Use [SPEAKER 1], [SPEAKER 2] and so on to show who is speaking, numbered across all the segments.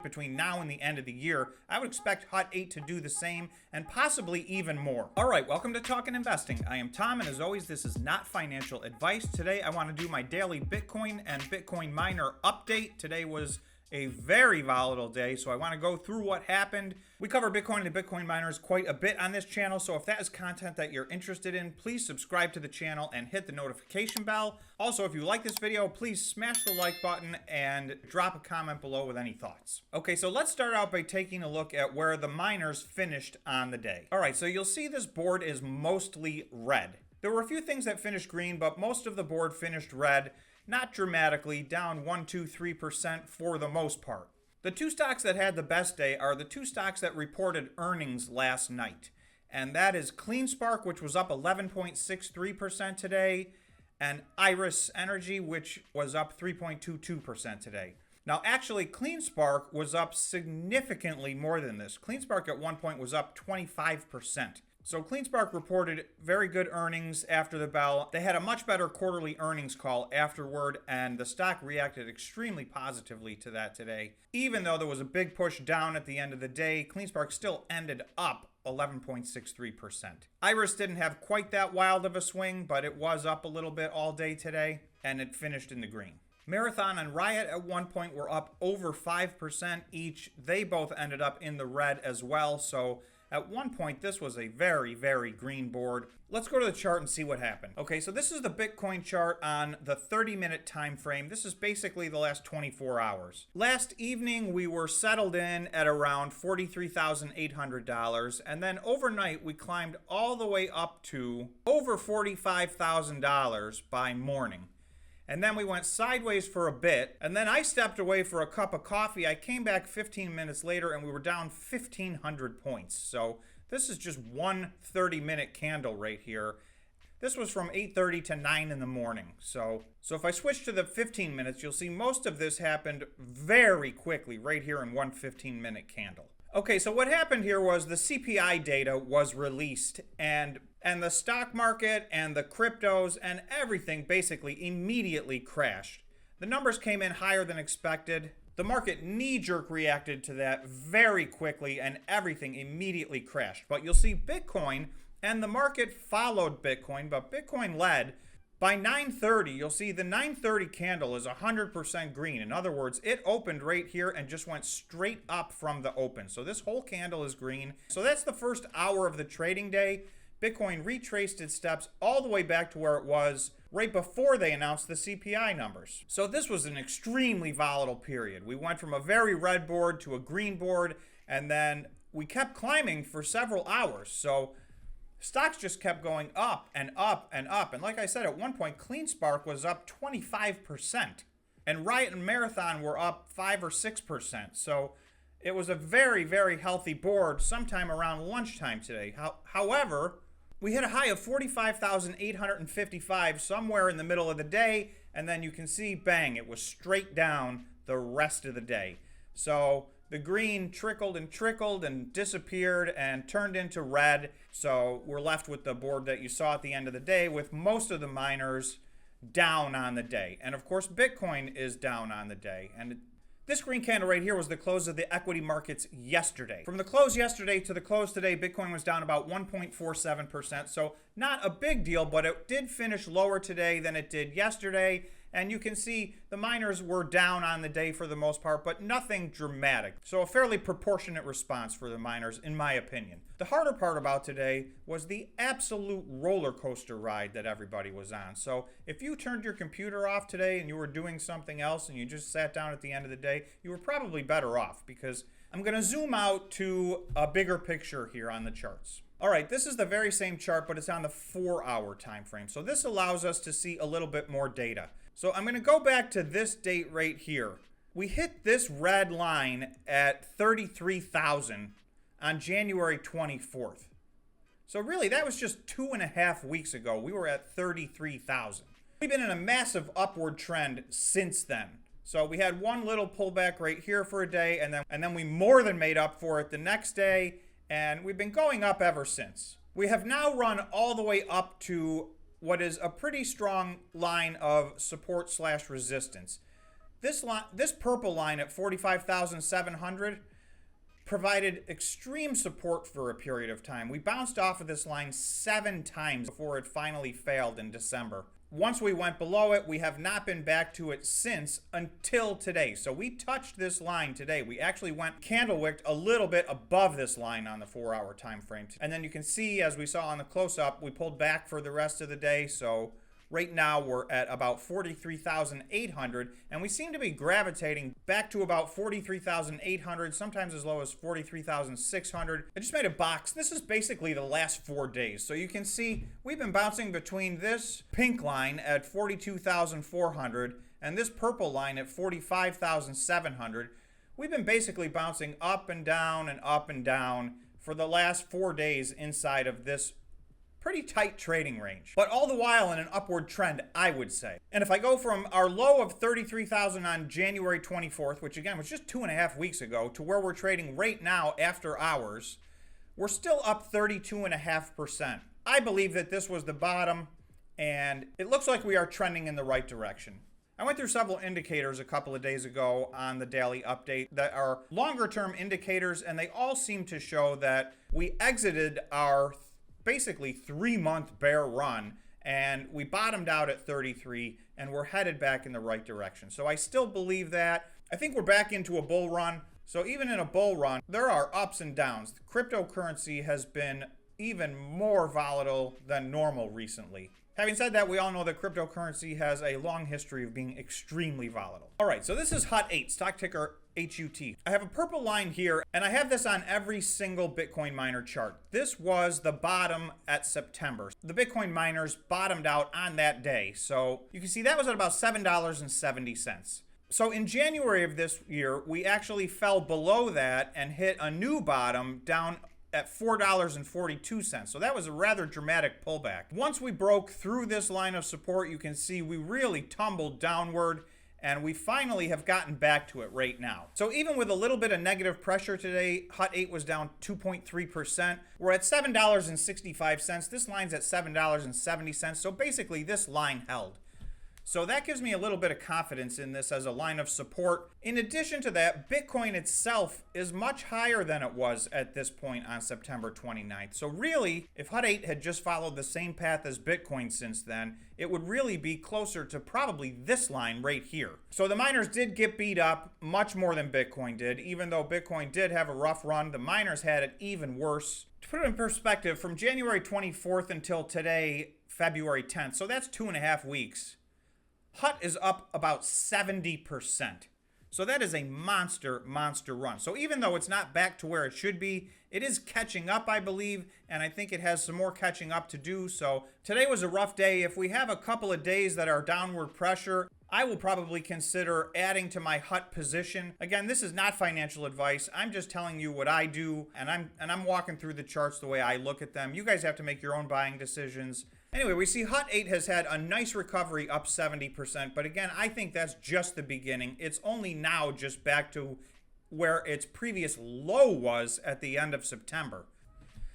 [SPEAKER 1] between now and the end of the year. I would expect Hut 8 to do the same and possibly even more. All right, welcome to Talkin' Investing. I am Tom, and as always, this is not financial advice. Today, I want to do my daily Bitcoin and Bitcoin miner update. Today was a very volatile day, so I want to go through what happened. We cover Bitcoin and Bitcoin miners quite a bit on this channel, so if that is content that you're interested in, please subscribe to the channel and hit the notification bell. Also, if you like this video, please smash the like button and drop a comment below with any thoughts. Okay, so let's start out by taking a look at where the miners finished on the day. All right, so you'll see this board is mostly red. There were a few things that finished green, but most of the board finished red. Not dramatically, down 1, 2, 3% for the most part. The two stocks that had the best day are the two stocks that reported earnings last night. And that is CleanSpark, which was up 11.63% today, and Iris Energy, which was up 3.22% today. Now, actually, CleanSpark was up significantly more than this. CleanSpark at one point was up 25%. So CleanSpark reported very good earnings after the bell. They had a much better quarterly earnings call afterward, and the stock reacted extremely positively to that today. Even though there was a big push down at the end of the day, CleanSpark still ended up 11.63%. Iris didn't have quite that wild of a swing, but it was up a little bit all day today, and it finished in the green. Marathon and Riot at one point were up over 5% each. They both ended up in the red as well, so at one point, this was a very, very green board. Let's go to the chart and see what happened. Okay, so this is the Bitcoin chart on the 30-minute time frame. This is basically the last 24 hours. Last evening, we were settled in at around $43,800, and then overnight, we climbed all the way up to over $45,000 by morning. And then we went sideways for a bit, and then I stepped away for a cup of coffee. I came back 15 minutes later, and we were down 1,500 points. So this is just one 30-minute candle right here. This was from 8:30 to 9 in the morning. So if I switch to the 15 minutes, you'll see most of this happened very quickly right here in one 15-minute candle. Okay, so what happened here was the CPI data was released, and the stock market and the cryptos and everything basically immediately crashed. The numbers came in higher than expected. The market knee-jerk reacted to that very quickly, and everything immediately crashed. But you'll see Bitcoin and the market followed Bitcoin, but Bitcoin led. By 9:30, you'll see the 9:30 candle is 100% green. In other words, it opened right here and just went straight up from the open. So this whole candle is green. So that's the first hour of the trading day. Bitcoin retraced its steps all the way back to where it was right before they announced the CPI numbers. So this was an extremely volatile period. We went from a very red board to a green board, and then we kept climbing for several hours. So stocks just kept going up and up and up. And like I said, at one point, CleanSpark was up 25%. And Riot and Marathon were up 5 or 6%. So it was a very, very healthy board sometime around lunchtime today. However, we hit a high of 45,855 somewhere in the middle of the day. And then you can see, bang, it was straight down the rest of the day. So the green trickled and disappeared and turned into red. So we're left with the board that you saw at the end of the day with most of the miners down on the day. And of course, Bitcoin is down on the day. And this green candle right here was the close of the equity markets yesterday. From the close yesterday to the close today, Bitcoin was down about 1.47%. So not a big deal, but it did finish lower today than it did yesterday. And you can see the miners were down on the day for the most part, but nothing dramatic. So a fairly proportionate response for the miners, in my opinion. The harder part about today was the absolute roller coaster ride that everybody was on. So if you turned your computer off today and you were doing something else and you just sat down at the end of the day, you were probably better off, because I'm going to zoom out to a bigger picture here on the charts. All right, this is the very same chart, but it's on the 4-hour time frame. So this allows us to see a little bit more data. So I'm going to go back to this date right here. We hit this red line at 33,000 on January 24th. So really, that was just 2.5 weeks ago. We were at 33,000. We've been in a massive upward trend since then. So we had one little pullback right here for a day, and then we more than made up for it the next day, and we've been going up ever since. We have now run all the way up to what is a pretty strong line of support/resistance. This purple line at 45,700 provided extreme support for a period of time. We bounced off of this line 7 times before it finally failed in December. Once we went below it, we have not been back to it since until today. So we touched this line today. We actually went candlewicked a little bit above this line on the 4-hour time frame. And then you can see, as we saw on the close-up, we pulled back for the rest of the day. So right now we're at about 43,800, and we seem to be gravitating back to about 43,800, sometimes as low as 43,600. I just made a box. This is basically the last 4 days. So you can see we've been bouncing between this pink line at 42,400 and this purple line at 45,700. We've been basically bouncing up and down for the last 4 days inside of this pretty tight trading range, but all the while in an upward trend, I would say. And if I go from our low of 33,000 on January 24th, which again was just 2.5 weeks ago, to where we're trading right now after hours, we're still up 32.5%. I believe that this was the bottom, and it looks like we are trending in the right direction. I went through several indicators a couple of days ago on the daily update that are longer term indicators, and they all seem to show that we exited our basically 3-month bear run, and we bottomed out at 33, and we're headed back in the right direction. So I still believe that. I think we're back into a bull run. So even in a bull run, there are ups and downs. Cryptocurrency has been even more volatile than normal recently. Having said that, we all know that cryptocurrency has a long history of being extremely volatile. All right, so this is HUT8, stock ticker HUT. I have a purple line here, and I have this on every single Bitcoin miner chart. This was the bottom at September. The Bitcoin miners bottomed out on that day. So you can see that was at about $7.70. So in January of this year, we actually fell below that and hit a new bottom down at $4.42. So that was a rather dramatic pullback. Once we broke through this line of support, you can see we really tumbled downward, and we finally have gotten back to it right now. So even with a little bit of negative pressure today, HUT8 was down 2.3%. We're at $7.65. This line's at $7.70. So basically this line held. So that gives me a little bit of confidence in this as a line of support. In addition to that, Bitcoin itself is much higher than it was at this point on September 29th. So really, if HUT8 had just followed the same path as Bitcoin since then, it would really be closer to probably this line right here. So the miners did get beat up much more than Bitcoin did. Even though Bitcoin did have a rough run, the miners had it even worse. To put it in perspective, from January 24th until today, February 10th, so that's 2.5 weeks, HUT is up about 70%. So that is a monster run. So even though it's not back to where it should be, it is catching up, I believe, and I think it has some more catching up to do. So today was a rough day. If we have a couple of days that are downward pressure, I will probably consider adding to my HUT position. Again, this is not financial advice. I'm just telling you what I do, and I'm walking through the charts the way I look at them. You guys have to make your own buying decisions. Anyway, we see HUT8 has had a nice recovery, up 70%, but again, I think that's just the beginning. It's only now just back to where its previous low was at the end of September.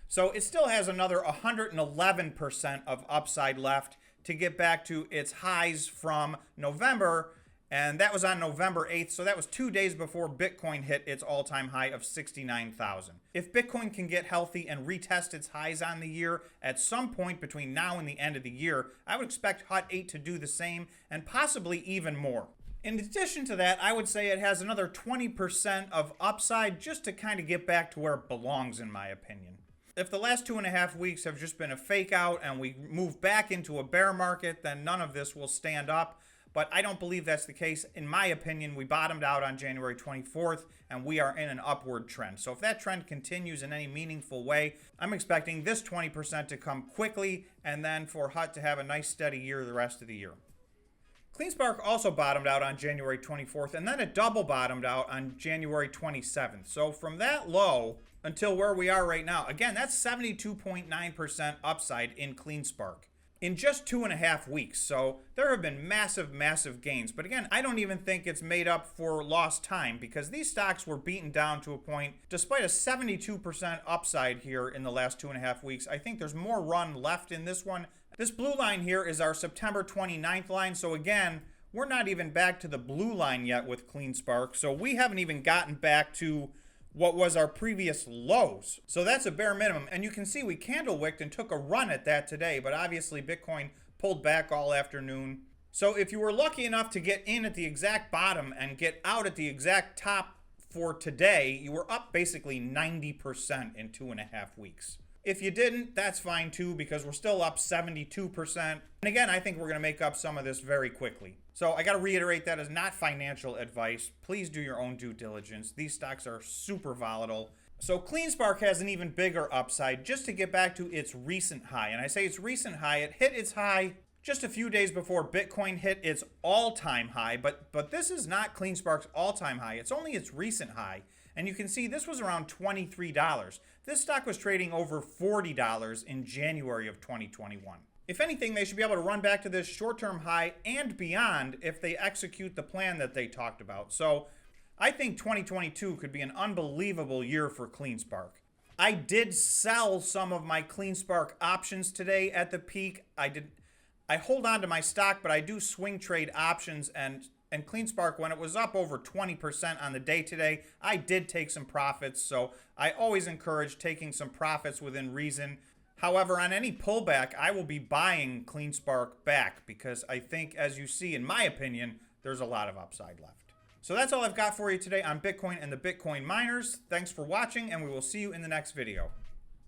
[SPEAKER 1] So it still has another 111% of upside left to get back to its highs from November, and that was on November 8th, so that was 2 days before Bitcoin hit its all-time high of 69,000. If Bitcoin can get healthy and retest its highs on the year at some point between now and the end of the year, I would expect HUT8 to do the same and possibly even more. In addition to that, I would say it has another 20% of upside just to kind of get back to where it belongs, in my opinion. If the last 2.5 weeks have just been a fake out and we move back into a bear market, then none of this will stand up. But I don't believe that's the case. In my opinion, we bottomed out on January 24th, and we are in an upward trend. So if that trend continues in any meaningful way, I'm expecting this 20% to come quickly, and then for HUT to have a nice steady year the rest of the year. Cleanspark also bottomed out on January 24th, and then it double bottomed out on January 27th. So from that low until where we are right now, again, that's 72.9% upside in Cleanspark in just 2.5 weeks. So there have been massive gains. But again, I don't even think it's made up for lost time, because these stocks were beaten down to a point. Despite a 72% upside here in the last 2.5 weeks, I think there's more run left in this one. This blue line here is our September 29th line. So again, we're not even back to the blue line yet with CleanSpark. So we haven't even gotten back to what was our previous lows. So that's a bare minimum. And you can see we candle wicked and took a run at that today, but obviously Bitcoin pulled back all afternoon. So if you were lucky enough to get in at the exact bottom and get out at the exact top for today, you were up basically 90% in 2.5 weeks. If you didn't, that's fine too, because we're still up 72%. And again, I think we're going to make up some of this very quickly. So I got to reiterate, that is not financial advice. Please do your own due diligence. These stocks are super volatile. So CleanSpark has an even bigger upside, just to get back to its recent high. And I say its recent high, it hit its high just a few days before Bitcoin hit its all-time high. But this is not CleanSpark's all-time high. It's only its recent high. And you can see this was around $23. This stock was trading over $40 in January of 2021. If anything, they should be able to run back to this short-term high and beyond if they execute the plan that they talked about. So I think 2022 could be an unbelievable year for CleanSpark. I did sell some of my CleanSpark options today at the peak. I hold on to my stock, but I do swing trade options, and CleanSpark, when it was up over 20% on the day today, I did take some profits. So I always encourage taking some profits within reason. However, on any pullback, I will be buying CleanSpark back because I think, as you see, in my opinion, there's a lot of upside left. So that's all I've got for you today on Bitcoin and the Bitcoin miners. Thanks for watching, and we will see you in the next video.